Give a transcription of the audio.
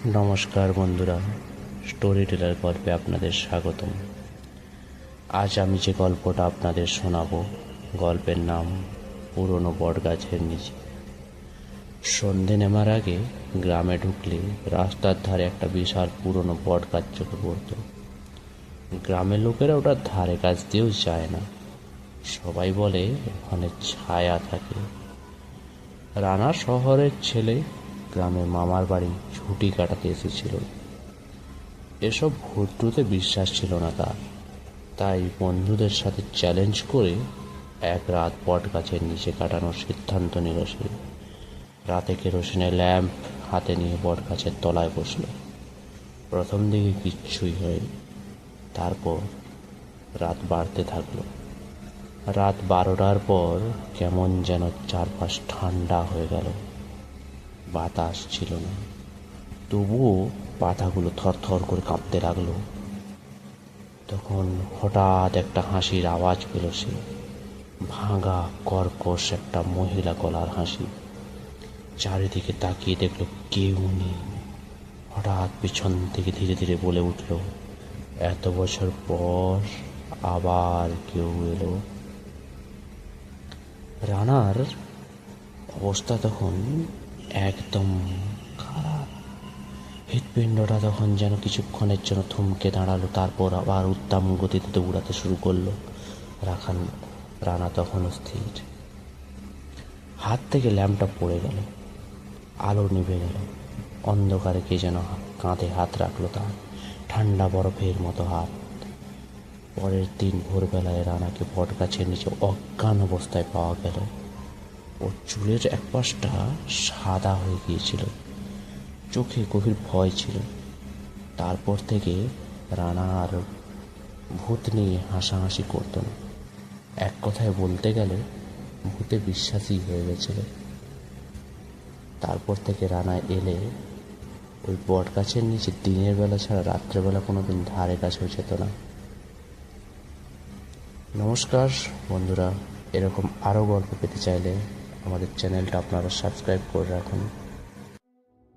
নমস্কার বন্ধুরা, story teller গল্পে আপনাদের স্বাগতম। আজ আমি যে গল্পটা আপনাদের শোনাবো, গল্পের নাম পুরনো বটগাছের নিচে। সন্ধে নেমার আগে গ্রামে ঢুকলে রাস্তার ধারে একটা বিশাল পুরনো বটগাছ চোখে পড়ত। গ্রামের লোকেরা ওটার ধারে কাছ দিয়েও যায় না, সবাই বলে ওখানে ছায়া থাকে। রানা শহরের ছেলে, গ্রামে মামার বাড়ি ছুটি কাটাতে এসেছিল। এসব ভূতটুতে বিশ্বাস ছিল না তার, তাই বন্ধুদের সাথে চ্যালেঞ্জ করে এক রাত বট গাছের নিচে কাটানোর সিদ্ধান্ত নিল সে। রাতে কেরোসিনের ল্যাম্প হাতে নিয়ে বট গাছের তলায় বসল। প্রথম দিকে কিচ্ছুই হয়নি, তারপর রাত বাড়তে থাকলো। রাত 12টার পর কেমন যেন চারপাশ ঠান্ডা হয়ে গেল। বাতাস ছিল না, তবুও পাতাগুলো থরথর করে কাঁপতে লাগলো। তখন হঠাৎ একটা হাসির আওয়াজ পেল সে, ভাঙা কর্কশ একটা মহিলা গলার হাসি। চারিদিকে তাকিয়ে দেখলো কেউ নেই। হঠাৎ পিছন থেকে ধীরে ধীরে বলে উঠল, এত বছর পর আবার কেউ এলো। রানার অবস্থা তখন একদম খারাপ। হৃৎপিণ্ডটা তখন যেন কিছুক্ষণের জন্য থমকে দাঁড়ালো, তারপর আবার উত্তম গতিতে দৌড়াতে শুরু করলো। রানা তখনও স্থির। হাত থেকে ল্যাম্পটা পড়ে গেল, আলো নিভে গেল। অন্ধকারে কে যেন কাঁধে হাত রাখলো তার, ঠান্ডা বরফের মতো হাত। পরের দিন ভোরবেলায় রানাকে বটগাছের নিচে অজ্ঞান অবস্থায় পাওয়া গেল। ওর চুলের এক পাশটা সাদা হয়ে গিয়েছিল, চোখে গভীর ভয় ছিল। তারপর থেকে রানা আর ভূত নিয়ে হাসাহাসি করতো না। এক কথায় বলতে গেলে ভূতে বিশ্বাসী হয়ে গেছিল। তারপর থেকে রানা এলে ওই বট গাছের নিচে দিনের বেলা ছাড়া রাত্রেবেলা কোনোদিন ধারে কাছেও যেত না। নমস্কার বন্ধুরা, এরকম আরও গল্প পেতে চাইলে আমাদের চ্যানেলটা আপনারা সাবস্ক্রাইব করে রাখুন।